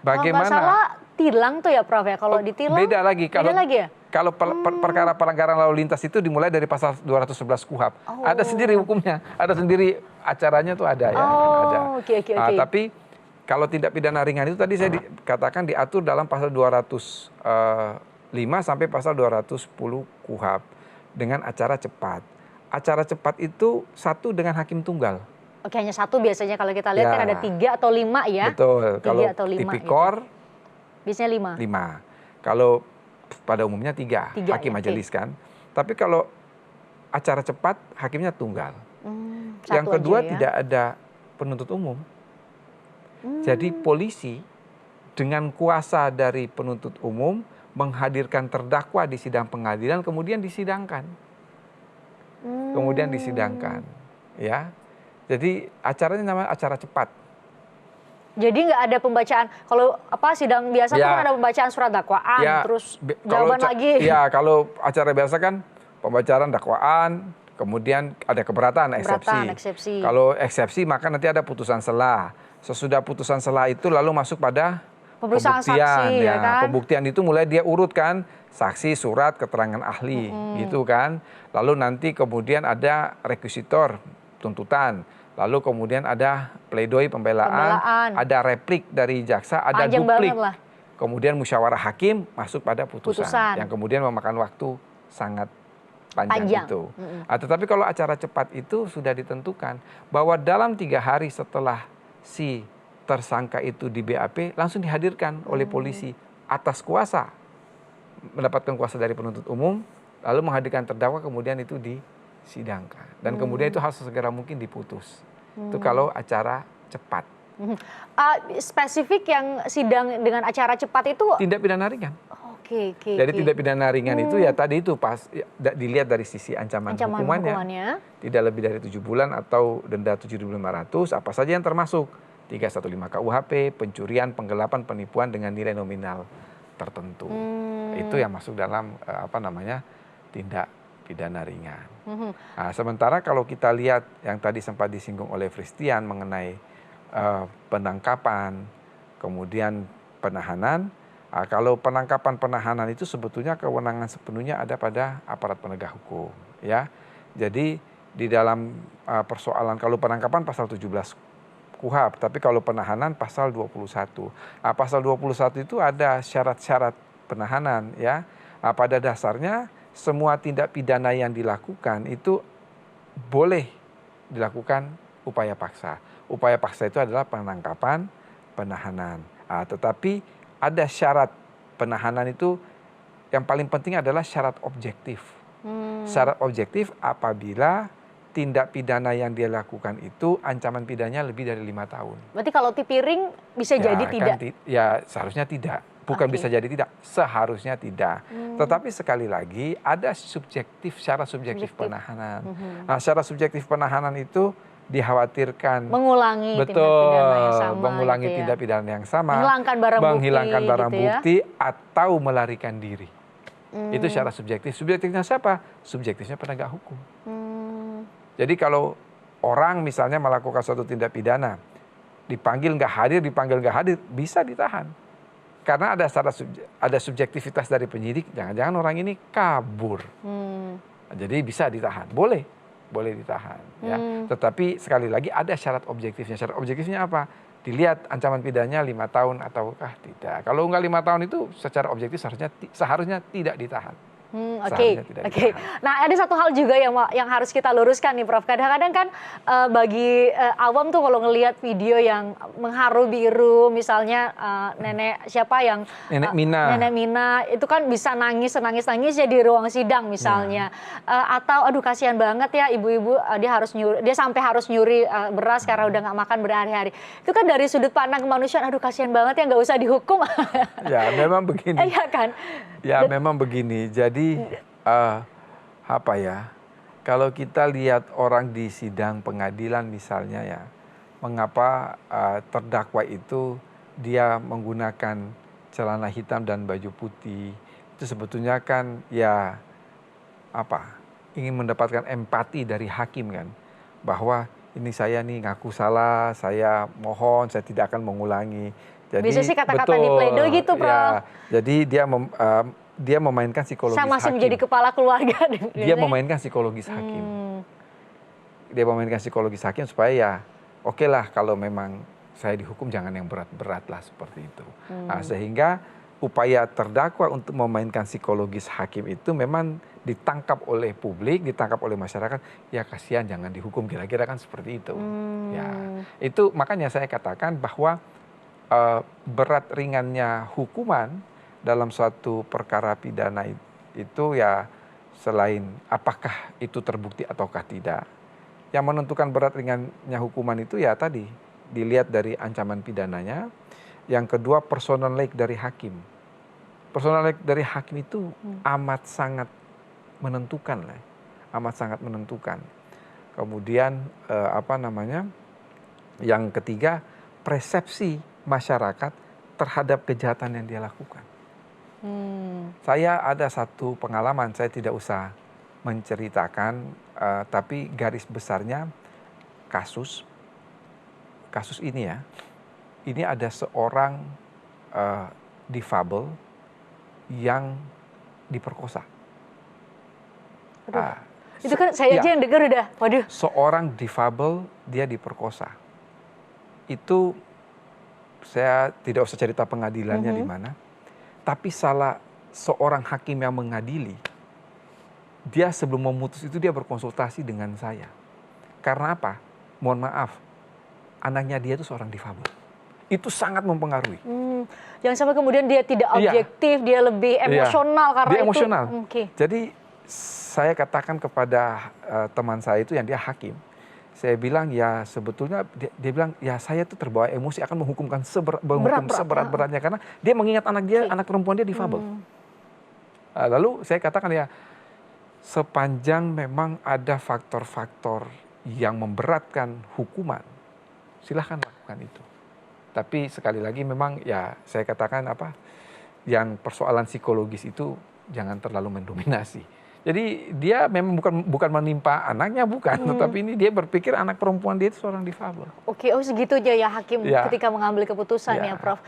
Bagaimana? Kalau nggak salah tilang tuh ya Prof ya, kalau ditilang beda lagi. Beda lagi ya? Kalau perkara pelanggaran lalu lintas itu dimulai dari pasal 211 KUHP. Ada sendiri hukumnya, ada sendiri acaranya tuh ada ya. Ada. Okay. Tapi kalau tindak pidana ringan itu tadi saya katakan diatur dalam pasal 205 sampai pasal 210 KUHP dengan acara cepat. Acara cepat itu satu dengan hakim tunggal. Oke, hanya satu biasanya kalau kita lihat kan ada 3 atau 5 ya. Betul, kalau atau 5 tipikor gitu. Biasanya 5. Kalau pada umumnya 3 hakim majelis kan. Tapi kalau acara cepat hakimnya tunggal. Yang kedua ya? Tidak ada penuntut umum. Jadi polisi dengan kuasa dari penuntut umum menghadirkan terdakwa di sidang pengadilan kemudian disidangkan. Ya. Jadi acaranya namanya acara cepat. Jadi nggak ada pembacaan, kalau sidang biasa kan ada pembacaan surat dakwaan, terus jawaban lagi. Ya, kalau acara biasa kan pembacaan dakwaan, kemudian ada keberatan, eksepsi. Kalau eksepsi maka nanti ada putusan selah. Sesudah putusan selah itu lalu masuk pada pemeriksaan saksi, ya kan? Pembuktian itu mulai dia urutkan saksi, surat, keterangan ahli, gitu kan. Lalu nanti kemudian ada rekusitor, tuntutan. Lalu kemudian ada pledoi pembelaan, ada replik dari jaksa, ada duplik. Kemudian musyawarah hakim masuk pada putusan. Yang kemudian memakan waktu sangat panjang. Itu. Tetapi kalau acara cepat itu sudah ditentukan bahwa dalam 3 hari setelah si tersangka itu di BAP langsung dihadirkan oleh polisi atas kuasa, mendapatkan kuasa dari penuntut umum, lalu menghadirkan terdakwa kemudian itu disidangkan. Dan kemudian itu harus segera mungkin diputus. Itu kalau acara cepat. Spesifik yang sidang dengan acara cepat itu? Tindak pidana ringan. Jadi tindak pidana ringan itu ya tadi itu pas dilihat dari sisi ancaman hukumannya. Tidak lebih dari 7 bulan atau denda 7.500, apa saja yang termasuk. 315 KUHP, pencurian, penggelapan, penipuan dengan nilai nominal tertentu. Itu yang masuk dalam tindak pidana ringan. Nah, sementara kalau kita lihat yang tadi sempat disinggung oleh Christian mengenai penangkapan, kemudian penahanan. Kalau penangkapan penahanan itu sebetulnya kewenangan sepenuhnya ada pada aparat penegak hukum, ya. Jadi di dalam persoalan kalau penangkapan pasal 17 KUHP, tapi kalau penahanan pasal 21. Pasal 21 itu ada syarat-syarat penahanan, ya. Pada dasarnya semua tindak pidana yang dilakukan itu boleh dilakukan upaya paksa. Upaya paksa itu adalah penangkapan, penahanan. Tetapi ada syarat penahanan itu yang paling penting adalah syarat objektif. Syarat objektif apabila tindak pidana yang dia lakukan itu ancaman pidananya lebih dari 5 tahun. Berarti kalau tipiring bisa jadi tidak? Ya seharusnya tidak. Bukan bisa jadi tidak, seharusnya tidak. Tetapi sekali lagi ada syarat subjektif penahanan. Nah, syarat subjektif penahanan itu dikhawatirkan mengulangi tindak pidana yang sama. Mengulangi tindak pidana yang sama. Menghilangkan barang bukti atau melarikan diri. Itu syarat subjektif. Subjektifnya siapa? Subjektifnya penegak hukum. Jadi kalau orang misalnya melakukan suatu tindak pidana, dipanggil nggak hadir, bisa ditahan. Karena ada subjektivitas dari penyidik, jangan-jangan orang ini kabur. Jadi bisa ditahan, boleh ditahan. Ya. Tetapi sekali lagi ada syarat objektifnya. Syarat objektifnya apa? Dilihat ancaman pidananya 5 tahun ataukah tidak. Kalau nggak 5 tahun itu secara objektif seharusnya tidak ditahan. Oke. Nah, ada satu hal juga yang harus kita luruskan nih, Prof. Kadang-kadang kan bagi awam tuh kalau ngelihat video yang mengharu biru, misalnya nenek siapa yang Nenek Mina itu kan bisa nangis ya di ruang sidang misalnya, atau aduh kasihan banget ya ibu-ibu, dia sampai harus nyuri beras karena udah nggak makan berhari-hari. Itu kan dari sudut pandang kemanusiaan, aduh kasihan banget ya nggak usah dihukum. Ya memang begini. Iya kan? Ya memang begini. Jadi apa ya? Kalau kita lihat orang di sidang pengadilan misalnya ya, mengapa terdakwa itu dia menggunakan celana hitam dan baju putih? Itu sebetulnya kan ya ingin mendapatkan empati dari hakim kan, bahwa ini saya nih ngaku salah, saya mohon saya tidak akan mengulangi. Jadi bisa sih kata-kata di pledoi gitu, Prof. Ya, jadi dia memainkan psikologis hakim. Saya masih menjadi kepala keluarga. Dia memainkan psikologis hakim. Dia memainkan psikologis hakim supaya ya oke lah kalau memang saya dihukum jangan yang berat-berat lah seperti itu. Nah, sehingga upaya terdakwa untuk memainkan psikologis hakim itu memang ditangkap oleh publik, ditangkap oleh masyarakat. Ya kasihan jangan dihukum, kira-kira kan seperti itu. Ya, itu makanya saya katakan bahwa berat ringannya hukuman dalam suatu perkara pidana itu ya selain apakah itu terbukti ataukah tidak. Yang menentukan berat ringannya hukuman itu ya tadi dilihat dari ancaman pidananya. Yang kedua personal like dari hakim. Personal like dari hakim itu amat sangat menentukan lah, amat sangat menentukan. Kemudian yang ketiga persepsi masyarakat terhadap kejahatan yang dia lakukan. Saya ada satu pengalaman, saya tidak usah menceritakan, tapi garis besarnya kasus ini ya, ini ada seorang difabel yang diperkosa. Itu kan saya aja yang dengar udah, waduh. Seorang difabel dia diperkosa. Itu saya tidak usah cerita pengadilannya di mana, tapi salah seorang hakim yang mengadili, dia sebelum memutus itu dia berkonsultasi dengan saya. Karena apa? Mohon maaf, anaknya dia itu seorang difabel. Itu sangat mempengaruhi. Jangan sampai kemudian dia tidak objektif, dia lebih emosional karena dia itu. Emosional. Jadi saya katakan kepada teman saya itu yang dia hakim, saya bilang ya sebetulnya dia bilang ya saya tuh terbawa emosi akan menghukum seberat-beratnya karena dia mengingat anak perempuan dia difabel. Lalu saya katakan ya sepanjang memang ada faktor-faktor yang memberatkan hukuman, silahkan lakukan itu. Tapi sekali lagi memang ya saya katakan yang persoalan psikologis itu jangan terlalu mendominasi. Jadi dia memang bukan menimpa anaknya, tetapi ini dia berpikir anak perempuan dia itu seorang difabel. Oke, segitu aja ya hakim ketika mengambil keputusan ya Prof.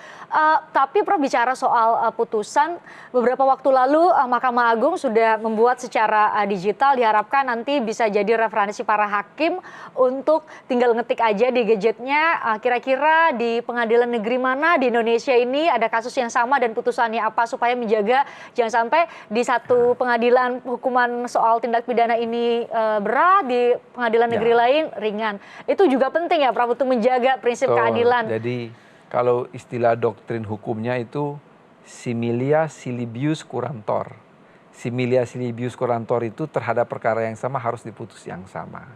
Tapi Prof bicara soal putusan, beberapa waktu lalu Mahkamah Agung sudah membuat secara digital, diharapkan nanti bisa jadi referensi para hakim untuk tinggal ngetik aja di gadgetnya, kira-kira di pengadilan negeri mana di Indonesia ini ada kasus yang sama dan putusannya apa, supaya menjaga jangan sampai di satu pengadilan hukuman soal tindak pidana ini berat, di pengadilan negeri lain ringan. Itu juga penting ya Prof untuk menjaga prinsip keadilan. Jadi kalau istilah doktrin hukumnya itu similia silibius curantor. Similia silibius curantor itu terhadap perkara yang sama harus diputus yang sama.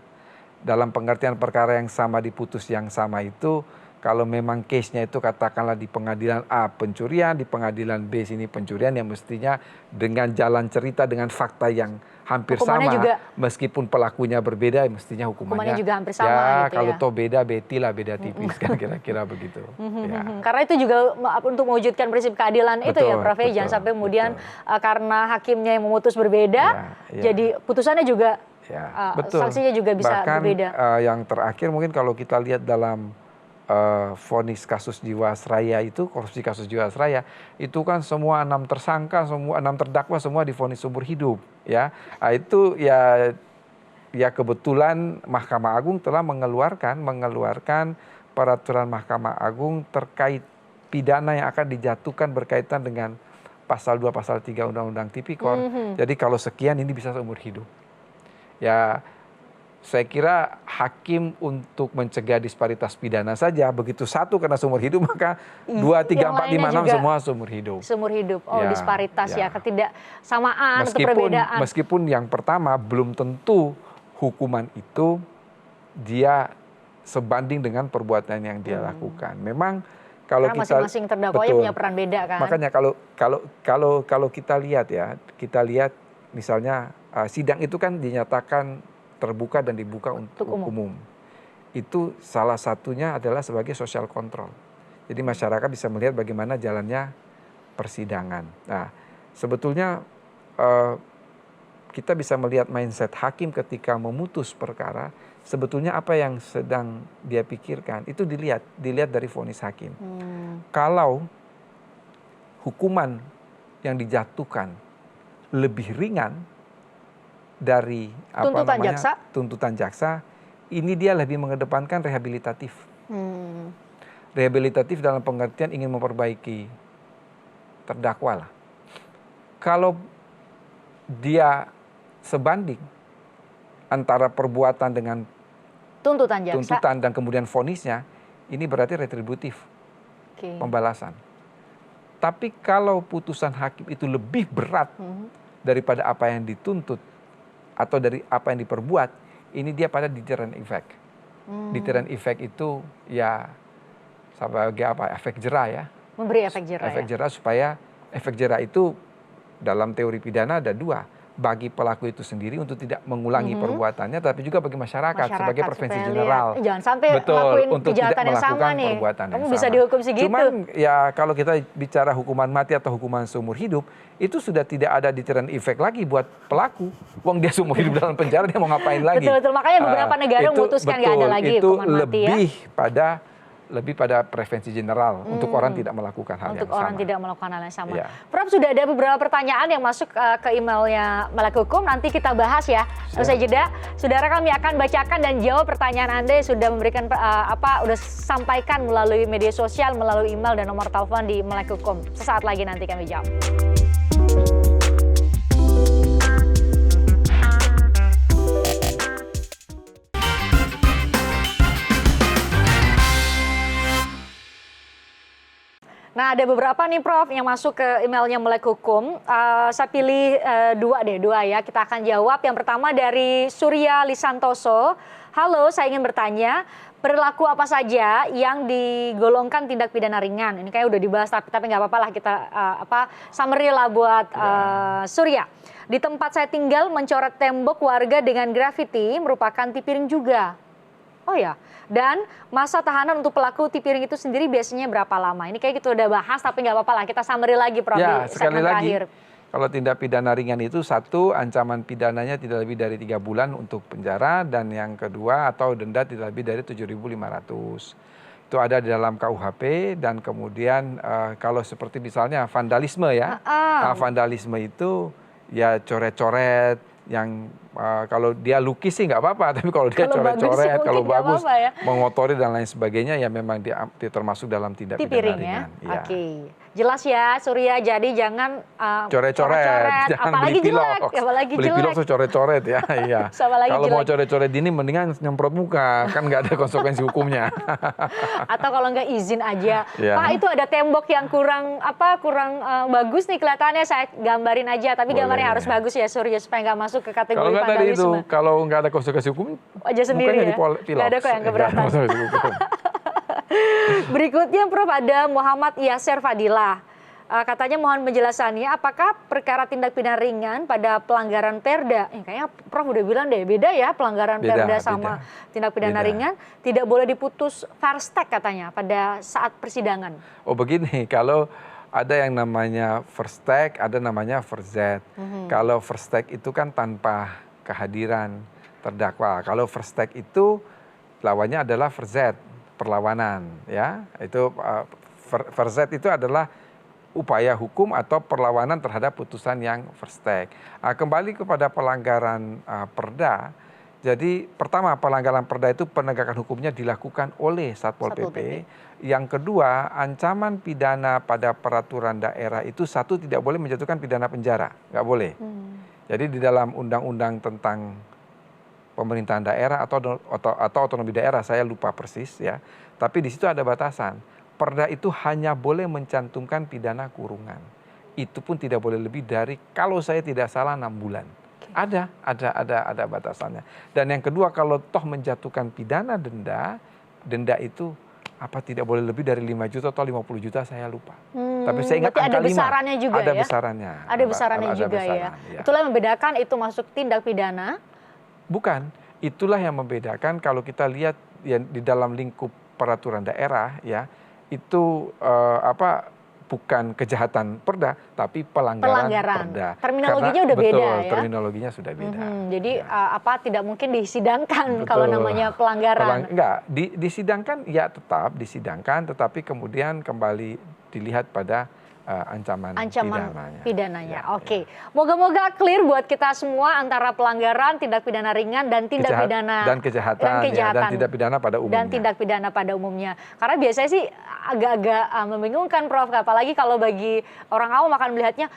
Dalam pengertian perkara yang sama diputus yang sama itu, kalau memang case-nya itu katakanlah di pengadilan A pencurian, di pengadilan B sini pencurian, yang mestinya dengan jalan cerita, dengan fakta yang hampir sama, meskipun pelakunya berbeda, mestinya hukumannya juga hampir sama. Ya, gitu kalau toh beda, betilah beda tipis kan kira-kira begitu. Karena itu juga untuk mewujudkan prinsip keadilan itu ya Prof. Jangan sampai kemudian karena hakimnya yang memutus berbeda, jadi putusannya juga, sanksinya juga bisa berbeda. Yang terakhir mungkin kalau kita lihat dalam vonis kasus Jiwasraya itu, korupsi kasus Jiwasraya itu kan semua 6 tersangka, semua 6 terdakwa semua divonis seumur hidup ya. Itu ya kebetulan Mahkamah Agung telah mengeluarkan peraturan Mahkamah Agung terkait pidana yang akan dijatuhkan berkaitan dengan pasal 2, pasal 3 Undang-Undang Tipikor. Jadi kalau sekian ini bisa seumur hidup. Ya, saya kira hakim untuk mencegah disparitas pidana saja, begitu satu kena seumur hidup, maka 2, 3, 4, 5, 6 semua seumur hidup. Seumur hidup, oh ya, disparitas ya, ketidaksamaan atau meskipun, perbedaan. Meskipun yang pertama belum tentu hukuman itu dia sebanding dengan perbuatan yang dia lakukan. Memang kalau karena kita masing-masing terdakwanya punya peran beda kan. Makanya kalau kita lihat ya, misalnya sidang itu kan dinyatakan terbuka dan dibuka untuk umum. Itu salah satunya adalah sebagai social control. Jadi masyarakat bisa melihat bagaimana jalannya persidangan. Nah, sebetulnya kita bisa melihat mindset hakim ketika memutus perkara. Sebetulnya apa yang sedang dia pikirkan itu dilihat dari vonis hakim. Kalau hukuman yang dijatuhkan lebih ringan dari tuntutan jaksa, ini dia lebih mengedepankan rehabilitatif. Rehabilitatif dalam pengertian ingin memperbaiki terdakwa lah. Kalau dia sebanding antara perbuatan dengan tuntutan dan kemudian vonisnya, ini berarti retributif, pembalasan. Tapi kalau putusan hakim itu lebih berat daripada apa yang dituntut atau dari apa yang diperbuat, ini dia pada deterrent effect. Deterrent effect itu ya sebagai apa? Efek jerah ya. Memberi efek jerah. Efek jerah supaya efek jerah itu dalam teori pidana ada 2. Bagi pelaku itu sendiri untuk tidak mengulangi perbuatannya, tapi juga bagi masyarakat sebagai prevensi general. Jangan sampai ngelakuin untuk kejahatan tidak yang sama nih. Perbuatan Kamu bisa dihukum segitu. Cuman ya kalau kita bicara hukuman mati atau hukuman seumur hidup, itu sudah tidak ada deterrent effect lagi buat pelaku. Wong dia seumur hidup dalam penjara, dia mau ngapain lagi? Betul, makanya beberapa negara memutuskan nggak ada lagi hukuman mati ya. Lebih pada prevensi general untuk orang tidak melakukan hal yang sama. Untuk orang tidak melakukan hal yang sama. Ya. Prof, sudah ada beberapa pertanyaan yang masuk ke emailnya Melek Hukum, nanti kita bahas ya. Usai jeda, saudara kami akan bacakan dan jawab pertanyaan Anda yang sudah memberikan udah sampaikan melalui media sosial, melalui email dan nomor telepon di Melek Hukum. Sesaat lagi nanti kami jawab. Nah, ada beberapa nih Prof yang masuk ke emailnya Melek Hukum. Saya pilih dua ya. Kita akan jawab. Yang pertama dari Surya Lisantoso. Halo, saya ingin bertanya, perilaku apa saja yang digolongkan tindak pidana ringan? Ini kayak udah dibahas, tapi nggak apa-apa lah kita summary lah buat Surya. Di tempat saya tinggal mencoret tembok warga dengan grafiti merupakan tipiring juga. Oh ya, dan masa tahanan untuk pelaku tipiring itu sendiri biasanya berapa lama? Ini kayak kita udah bahas tapi nggak apa-apa lah, kita summary lagi Prof ya, di segmen terakhir. Kalau tindak pidana ringan itu satu, ancaman pidananya tidak lebih dari 3 bulan untuk penjara, dan yang kedua atau denda tidak lebih dari 7.500. Itu ada di dalam KUHP, dan kemudian kalau seperti misalnya vandalisme ya, vandalisme itu ya coret-coret, yang kalau dia lukis sih nggak apa-apa, tapi kalau dia coret-coret, kalau bagus, ya, mengotori dan lain sebagainya, ya memang dia termasuk dalam tindak pidana ringan. Ya? Oke, jelas ya Surya, jadi jangan coret-coret, jangan apalagi beli pilok, beli pilok tuh coret-coret ya. Iya. Kalau mau coret-coret ini mendingan nyemprot muka, kan nggak ada konsekuensi hukumnya. Atau kalau nggak izin aja, Pak itu ada tembok yang kurang bagus nih kelihatannya, saya gambarin aja, tapi gambarnya harus bagus ya Surya supaya nggak masuk ke kategori vandalisme. Kalau nggak ada konsekuensi hukum, aja sendiri ya. Nggak ada kok yang keberatan. Berikutnya Prof, ada Muhammad Yasser Fadilah. Katanya mohon penjelasannya, apakah perkara tindak pidana ringan pada pelanggaran perda, kayaknya Prof udah bilang deh, beda ya pelanggaran perda sama tindak pidana ringan, tidak boleh diputus farstek katanya pada saat persidangan. Oh begini, kalau ada yang namanya first take, ada namanya first Z. Kalau first take itu kan tanpa kehadiran terdakwa. Kalau first take itu lawannya adalah first Z, perlawanan. Ya, itu first Z itu adalah upaya hukum atau perlawanan terhadap putusan yang first take. Kembali kepada pelanggaran perda, Jadi pertama pelanggaran perda itu penegakan hukumnya dilakukan oleh Satpol PP. Yang kedua, ancaman pidana pada peraturan daerah itu satu tidak boleh menjatuhkan pidana penjara, nggak boleh. Jadi di dalam undang-undang tentang pemerintahan daerah atau otonomi daerah, saya lupa persis ya. Tapi di situ ada batasan. Perda itu hanya boleh mencantumkan pidana kurungan. Itu pun tidak boleh lebih dari, kalau saya tidak salah, 6 bulan. Ada batasannya. Dan yang kedua, kalau toh menjatuhkan pidana denda itu tidak boleh lebih dari 5 juta atau 50 juta, saya lupa. Tapi saya ingat angka 5. Ada besarannya juga ada ya? Besarannya. Ada besarannya juga ya. Itulah yang membedakan itu masuk tindak pidana? Bukan, itulah yang membedakan kalau kita lihat ya, di dalam lingkup peraturan daerah ya, itu bukan kejahatan perda, tapi pelanggaran perda. Terminologinya udah beda ya? Terminologinya sudah beda. Jadi tidak mungkin disidangkan kalau namanya pelanggaran? Enggak, disidangkan ya tetap disidangkan, tetapi kemudian kembali dilihat pada ancaman pidananya. Oke. Moga-moga clear buat kita semua antara pelanggaran, tindak pidana ringan dan tindak pidana dan kejahatan. Dan tindak pidana pada umumnya. Dan tindak pidana pada umumnya. Karena biasanya sih agak-agak membingungkan, Prof. Apalagi kalau bagi orang awam akan melihatnya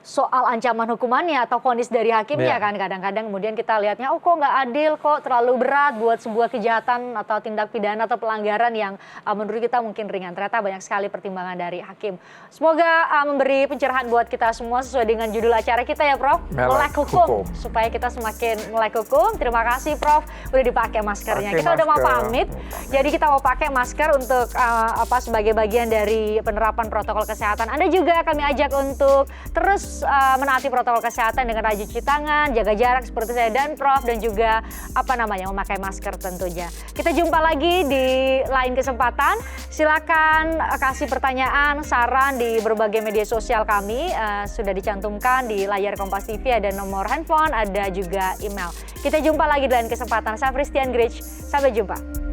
soal ancaman hukumannya atau vonis dari hakimnya kan. Kadang-kadang kemudian kita lihatnya, oh kok nggak adil, kok terlalu berat buat sebuah kejahatan atau tindak pidana atau pelanggaran yang menurut kita mungkin ringan. Ternyata banyak sekali pertimbangan dari hakim. Semoga memberi pencerahan buat kita semua sesuai dengan judul acara kita ya, Prof. Melek hukum. Supaya kita semakin melek hukum. Terima kasih, Prof. Udah dipakai maskernya. Kita udah mau pamit. Jadi kita mau pakai masker untuk sebagai bagian dari penerapan protokol kesehatan. Anda juga kami ajak untuk terus menaati protokol kesehatan dengan rajin cuci tangan, jaga jarak seperti saya dan Prof, dan juga memakai masker tentunya. Kita jumpa lagi di lain kesempatan. Silakan kasih pertanyaan, saran di berbagai media sosial kami, sudah dicantumkan di layar Kompas TV, ada nomor handphone, ada juga email. Kita jumpa lagi di lain kesempatan. Saya Christian Grich, sampai jumpa.